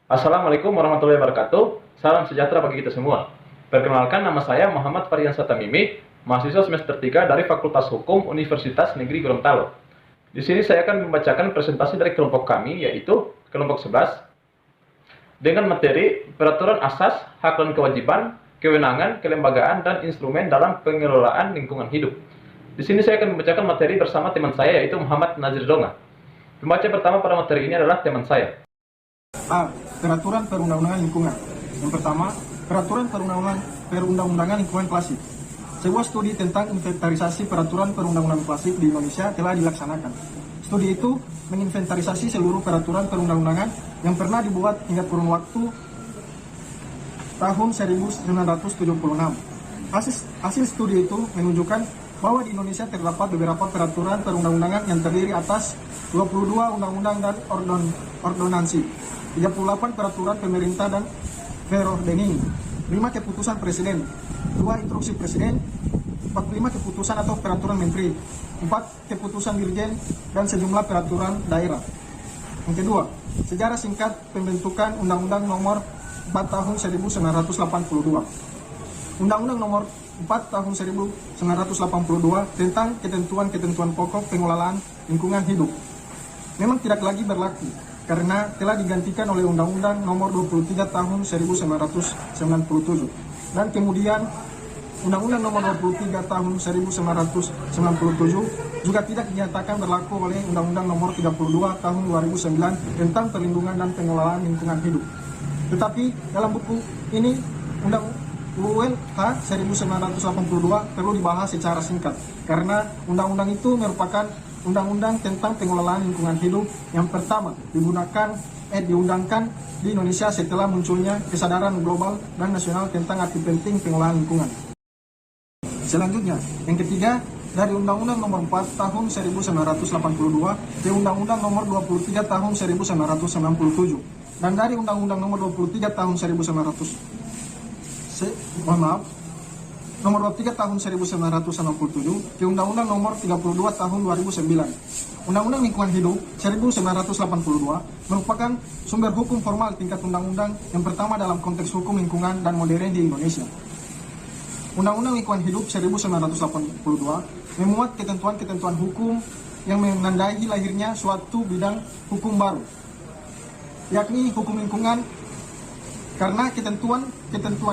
Assalamualaikum warahmatullahi wabarakatuh. Salam sejahtera bagi kita semua. Perkenalkan, nama saya Muhammad Faryansa Tamimi, mahasiswa semester 3 dari Fakultas Hukum Universitas Negeri Gorontalo. Di sini saya akan membacakan presentasi dari kelompok kami, yaitu kelompok 11, dengan materi peraturan asas, hak dan kewajiban, kewenangan, kelembagaan, dan instrumen dalam pengelolaan lingkungan hidup. Di sini saya akan membacakan materi bersama teman saya, yaitu Muhammad Nazir Donga. Pembaca pertama pada materi ini adalah teman saya. A. Peraturan perundang-undangan lingkungan. Yang pertama, peraturan perundang-undangan lingkungan klasik. Sebuah studi tentang inventarisasi peraturan perundang-undangan klasik di Indonesia telah dilaksanakan. Studi itu menginventarisasi seluruh peraturan perundang-undangan yang pernah dibuat hingga kurun waktu tahun 1976. Hasil studi itu menunjukkan bahwa di Indonesia terdapat beberapa peraturan perundang-undangan yang terdiri atas 22 undang-undang dan ordonansi, 38 peraturan pemerintah dan verordening, 5 keputusan presiden, 2 instruksi presiden, 45 keputusan atau peraturan menteri, 4 keputusan dirjen, dan sejumlah peraturan daerah. Yang kedua, sejarah singkat pembentukan Undang-Undang Nomor 4 Tahun 1982. Undang-Undang Nomor 4 Tahun 1982 tentang ketentuan-ketentuan pokok pengelolaan lingkungan hidup memang tidak lagi berlaku karena telah digantikan oleh Undang-Undang Nomor 23 Tahun 1997, dan kemudian Undang-Undang Nomor 23 Tahun 1997 juga tidak dinyatakan berlaku oleh Undang-Undang Nomor 32 Tahun 2009 tentang perlindungan dan pengelolaan lingkungan hidup. Tetapi dalam buku ini Undang UNH 1982 perlu dibahas secara singkat karena undang-undang itu merupakan undang-undang tentang pengelolaan lingkungan hidup yang pertama diundangkan di Indonesia setelah munculnya kesadaran global dan nasional tentang arti penting pengelolaan lingkungan. Selanjutnya, yang ketiga, dari Undang-Undang Nomor 4 Tahun 1982 ke Undang-Undang Nomor 23 Tahun 1997, dan dari Undang-Undang Nomor 23 Tahun 23 Tahun 1997 ke Undang-Undang Nomor 32 Tahun 2009. Undang-Undang Lingkungan Hidup 1982 merupakan sumber hukum formal tingkat undang-undang yang pertama dalam konteks hukum lingkungan dan modern di Indonesia. Undang-Undang Lingkungan Hidup 1982 memuat ketentuan-ketentuan hukum yang menandai lahirnya suatu bidang hukum baru, yakni hukum lingkungan, karena ketentuan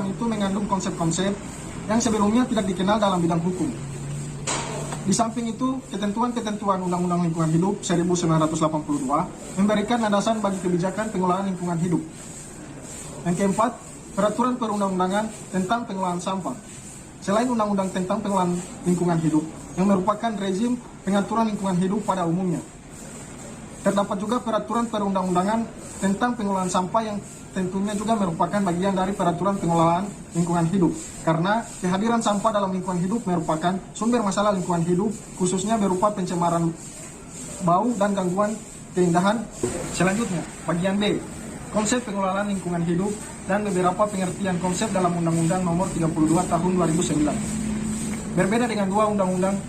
itu mengandung konsep-konsep yang sebelumnya tidak dikenal dalam bidang hukum. Di samping itu, ketentuan-ketentuan Undang-Undang Lingkungan Hidup 1982 memberikan landasan bagi kebijakan pengelolaan lingkungan hidup. Yang keempat, peraturan perundang-undangan tentang pengelolaan sampah. Selain undang-undang tentang pengelolaan lingkungan hidup yang merupakan rezim pengaturan lingkungan hidup pada umumnya, terdapat juga peraturan perundang-undangan tentang pengelolaan sampah yang tentunya juga merupakan bagian dari peraturan pengelolaan lingkungan hidup, karena kehadiran sampah dalam lingkungan hidup merupakan sumber masalah lingkungan hidup, khususnya berupa pencemaran bau dan gangguan keindahan. Selanjutnya, bagian B, konsep pengelolaan lingkungan hidup dan beberapa pengertian konsep dalam Undang-Undang Nomor 32 Tahun 2009. Berbeda dengan dua undang-undang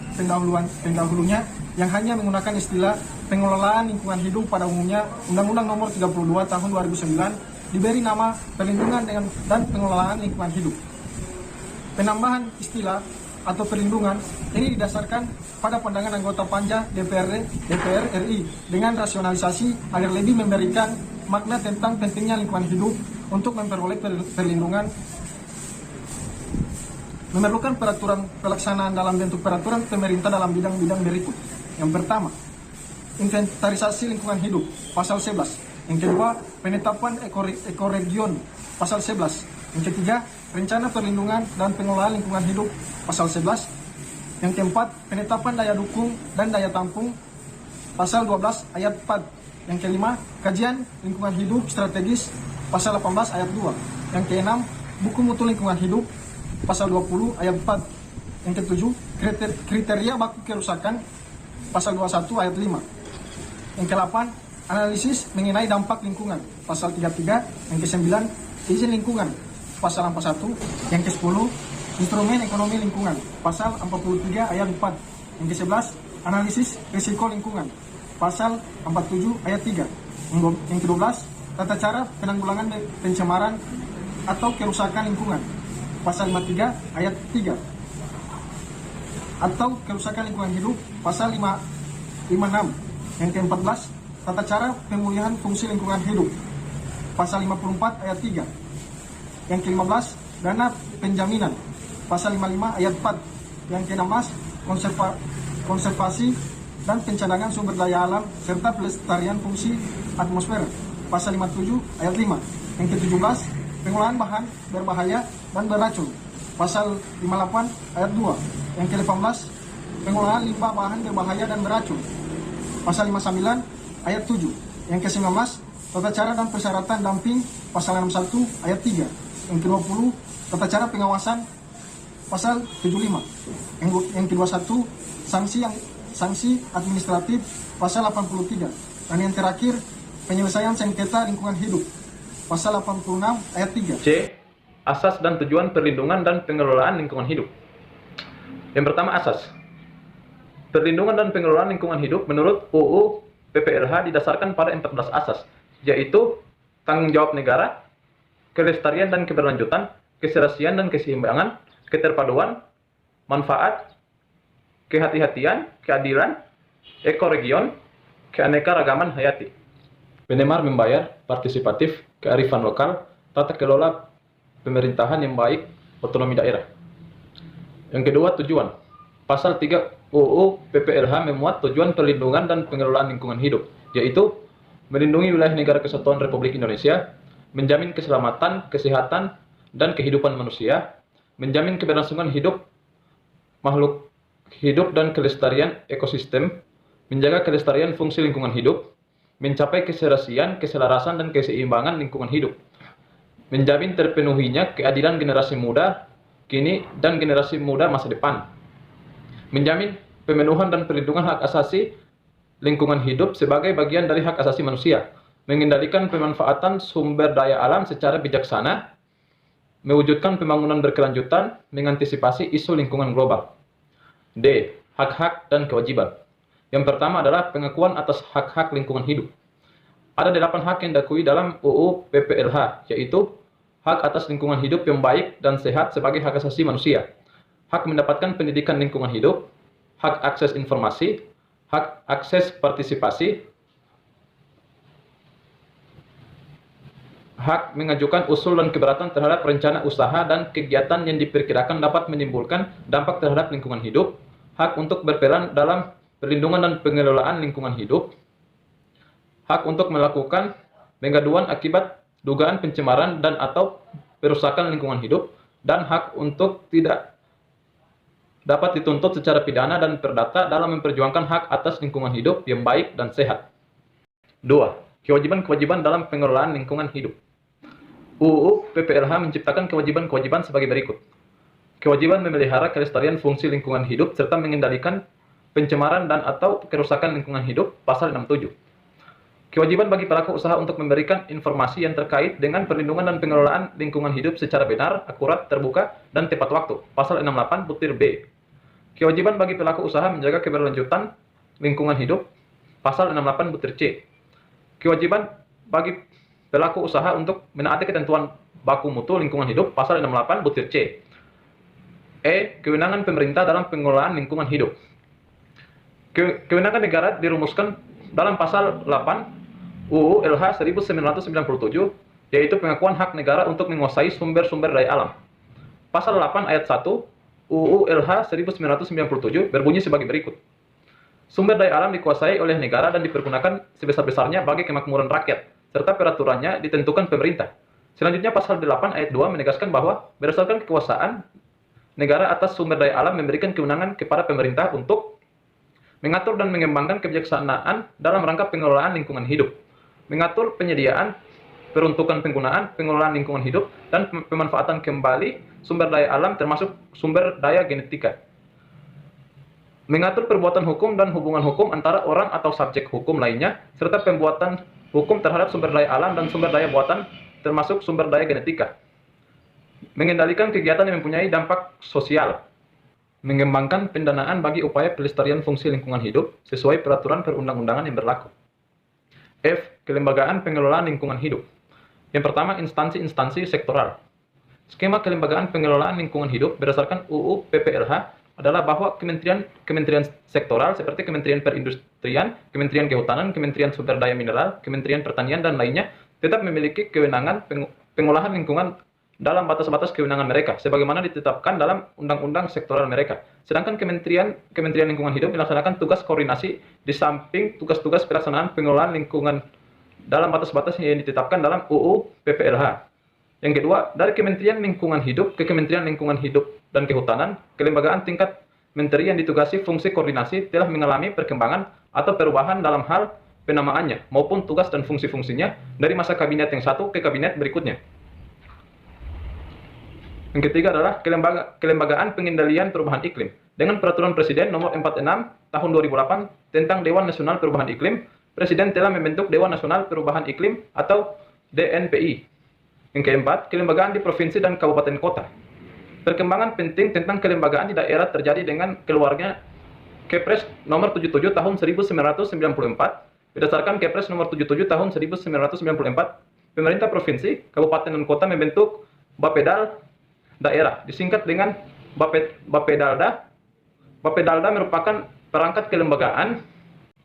pendahulunya yang hanya menggunakan istilah pengelolaan lingkungan hidup pada umumnya, Undang-Undang Nomor 32 Tahun 2009 diberi nama perlindungan dan pengelolaan lingkungan hidup. Penambahan istilah atau perlindungan ini didasarkan pada pandangan anggota Panja DPR RI dengan rasionalisasi agar lebih memberikan makna tentang pentingnya lingkungan hidup untuk memperoleh perlindungan. Memerlukan peraturan pelaksanaan dalam bentuk peraturan pemerintah dalam bidang-bidang berikut. Yang pertama, inventarisasi lingkungan hidup, pasal 11. Yang kedua, penetapan ekoregion, pasal 11. Yang ketiga, rencana perlindungan dan pengelolaan lingkungan hidup, pasal 11. Yang keempat, penetapan daya dukung dan daya tampung, pasal 12 ayat 4. Yang kelima, kajian lingkungan hidup strategis, pasal 18 ayat 2. Yang keenam, buku mutu lingkungan hidup, pasal 20 ayat 4. Yang ketujuh, kriteria baku kerusakan, pasal 21 ayat 5. Yang ke-8, analisis mengenai dampak lingkungan, pasal 33. Yang ke-9, izin lingkungan, pasal 41. Yang ke-10, instrumen ekonomi lingkungan, pasal 43 ayat 4. Yang ke-11, analisis risiko lingkungan, pasal 47 ayat 3. Yang ke-12, Tata cara penanggulangan pencemaran atau kerusakan lingkungan, pasal 53 ayat 3. Atau kerusakan lingkungan hidup, pasal 56. Yang ke-14, tata cara pemulihan fungsi lingkungan hidup, pasal 54 ayat 3. Yang ke-15, dana penjaminan, pasal 55 ayat 4. Yang ke-16, konservasi dan pencadangan sumber daya alam serta pelestarian fungsi atmosfer, pasal 57 ayat 5. Yang ke-17, pengolahan bahan berbahaya dan beracun, pasal 58 ayat 2. Yang ke-18, pengolahan limbah bahan berbahaya dan beracun, pasal 59 ayat 7. Yang ke-19, tata cara dan persyaratan damping, pasal 61 ayat 3. Yang ke-20, tata cara pengawasan, pasal 75. Yang ke-21, sanksi administratif, pasal 83. Dan yang terakhir, penyelesaian sengketa lingkungan hidup, pasal 86 ayat 3. C. Asas dan tujuan perlindungan dan pengelolaan lingkungan hidup. Yang pertama, asas. Perlindungan dan pengelolaan lingkungan hidup menurut UU PPLH didasarkan pada 14 asas, yaitu tanggung jawab negara, kelestarian dan keberlanjutan, keserasian dan keseimbangan, keterpaduan, manfaat, kehati-hatian, keadilan, ekoregion, keanekaragaman hayati. Penemar membayar, partisipatif, kearifan lokal, tata kelola pemerintahan yang baik, otonomi daerah. Yang kedua, tujuan. Pasal 3 UU PPLH memuat tujuan perlindungan dan pengelolaan lingkungan hidup, yaitu melindungi wilayah negara kesatuan Republik Indonesia, menjamin keselamatan, kesehatan, dan kehidupan manusia, menjamin keberlangsungan hidup makhluk hidup dan kelestarian ekosistem, menjaga kelestarian fungsi lingkungan hidup, mencapai keserasian, keselarasan, dan keseimbangan lingkungan hidup, menjamin terpenuhinya keadilan generasi muda kini dan generasi muda masa depan, menjamin pemenuhan dan perlindungan hak asasi lingkungan hidup sebagai bagian dari hak asasi manusia, mengendalikan pemanfaatan sumber daya alam secara bijaksana, mewujudkan pembangunan berkelanjutan, mengantisipasi isu lingkungan global. D. Hak-hak dan kewajiban. Yang pertama adalah pengakuan atas hak-hak lingkungan hidup. Ada 8 hak yang diakui dalam UU PPLH, yaitu hak atas lingkungan hidup yang baik dan sehat sebagai hak asasi manusia, hak mendapatkan pendidikan lingkungan hidup, hak akses informasi, hak akses partisipasi, hak mengajukan usul dan keberatan terhadap rencana usaha dan kegiatan yang diperkirakan dapat menimbulkan dampak terhadap lingkungan hidup, hak untuk berperan dalam perlindungan dan pengelolaan lingkungan hidup, hak untuk melakukan pengaduan akibat dugaan pencemaran dan atau perusakan lingkungan hidup, dan hak untuk tidak dapat dituntut secara pidana dan perdata dalam memperjuangkan hak atas lingkungan hidup yang baik dan sehat. 2. Kewajiban-kewajiban dalam pengelolaan lingkungan hidup. UU PPLH menciptakan kewajiban-kewajiban sebagai berikut. Kewajiban memelihara kelestarian fungsi lingkungan hidup serta mengendalikan pencemaran dan atau kerusakan lingkungan hidup, pasal 67. Kewajiban bagi pelaku usaha untuk memberikan informasi yang terkait dengan perlindungan dan pengelolaan lingkungan hidup secara benar, akurat, terbuka, dan tepat waktu, pasal 68 butir B. Kewajiban bagi pelaku usaha menjaga keberlanjutan lingkungan hidup, pasal 68 butir C. Kewajiban bagi pelaku usaha untuk menaati ketentuan baku mutu lingkungan hidup, pasal 68 butir C. E. Kewenangan pemerintah dalam pengelolaan lingkungan hidup. Kewenangan negara dirumuskan dalam pasal 8 UU LH 1997, yaitu pengakuan hak negara untuk menguasai sumber-sumber daya alam. Pasal 8 ayat 1 UU LH 1997 berbunyi sebagai berikut. Sumber daya alam dikuasai oleh negara dan dipergunakan sebesar-besarnya bagi kemakmuran rakyat, serta peraturannya ditentukan pemerintah. Selanjutnya pasal 8 ayat 2 menegaskan bahwa berdasarkan kekuasaan negara atas sumber daya alam memberikan kewenangan kepada pemerintah untuk mengatur dan mengembangkan kebijaksanaan dalam rangka pengelolaan lingkungan hidup, mengatur penyediaan, peruntukan penggunaan, pengelolaan lingkungan hidup, dan pemanfaatan kembali sumber daya alam termasuk sumber daya genetika, mengatur perbuatan hukum dan hubungan hukum antara orang atau subjek hukum lainnya, serta pembuatan hukum terhadap sumber daya alam dan sumber daya buatan termasuk sumber daya genetika, mengendalikan kegiatan yang mempunyai dampak sosial, mengembangkan pendanaan bagi upaya pelestarian fungsi lingkungan hidup sesuai peraturan perundang-undangan yang berlaku. F. Kelembagaan pengelolaan lingkungan hidup. Yang pertama, instansi-instansi sektoral. Skema kelembagaan pengelolaan lingkungan hidup berdasarkan UU PPLH adalah bahwa kementerian sektoral seperti Kementerian Perindustrian, Kementerian Kehutanan, Kementerian Sumber Daya Mineral, Kementerian Pertanian, dan lainnya tetap memiliki kewenangan pengolahan lingkungan dalam batas-batas kewenangan mereka, sebagaimana ditetapkan dalam undang-undang sektoral mereka. Sedangkan Kementerian Lingkungan Hidup melaksanakan tugas koordinasi di samping tugas-tugas pelaksanaan pengelolaan lingkungan dalam batas-batas yang ditetapkan dalam UU PPLH. Yang kedua, dari Kementerian Lingkungan Hidup ke Kementerian Lingkungan Hidup dan Kehutanan, kelembagaan tingkat menteri yang ditugasi fungsi koordinasi telah mengalami perkembangan atau perubahan dalam hal penamaannya maupun tugas dan fungsi-fungsinya dari masa kabinet yang satu ke kabinet berikutnya. Yang ketiga adalah kelembagaan pengendalian perubahan iklim. Dengan Peraturan Presiden Nomor 46 Tahun 2008 tentang Dewan Nasional Perubahan Iklim, Presiden telah membentuk Dewan Nasional Perubahan Iklim atau DNPI. Yang keempat, kelembagaan di provinsi dan kabupaten kota. Perkembangan penting tentang kelembagaan di daerah terjadi dengan keluarnya Kepres Nomor 77 Tahun 1994. Berdasarkan Kepres Nomor 77 Tahun 1994, pemerintah provinsi, kabupaten dan kota membentuk Bapedal daerah, disingkat dengan Bapedalda. Bapedalda merupakan perangkat kelembagaan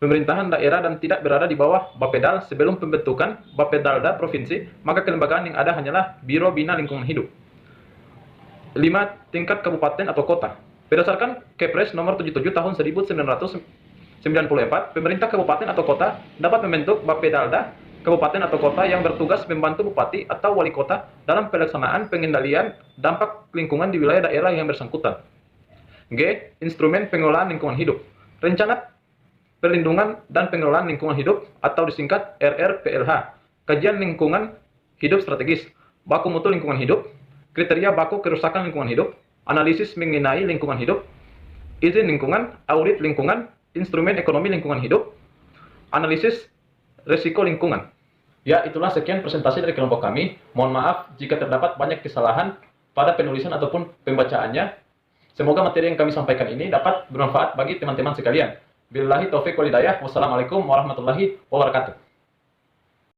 pemerintahan daerah dan tidak berada di bawah Bapedal. Sebelum pembentukan Bapedalda provinsi, maka kelembagaan yang ada hanyalah Biro Bina Lingkungan Hidup. 5. Tingkat kabupaten atau kota. Berdasarkan Kepres Nomor 77 Tahun 1994, pemerintah kabupaten atau kota dapat membentuk Bapedalda kabupaten atau kota yang bertugas membantu bupati atau wali kota dalam pelaksanaan pengendalian dampak lingkungan di wilayah daerah yang bersangkutan. G. Instrumen pengelolaan lingkungan hidup. Rencana Perlindungan dan Pengelolaan Lingkungan Hidup atau disingkat RRPLH, kajian lingkungan hidup strategis, baku mutu lingkungan hidup, kriteria baku kerusakan lingkungan hidup, analisis mengenai lingkungan hidup, izin lingkungan, audit lingkungan, instrumen ekonomi lingkungan hidup, analisis resiko lingkungan. Ya, itulah sekian presentasi dari kelompok kami. Mohon maaf jika terdapat banyak kesalahan pada penulisan ataupun pembacaannya. Semoga materi yang kami sampaikan ini dapat bermanfaat bagi teman-teman sekalian. Billahi taufiq wal hidayah. Wassalamualaikum warahmatullahi wabarakatuh.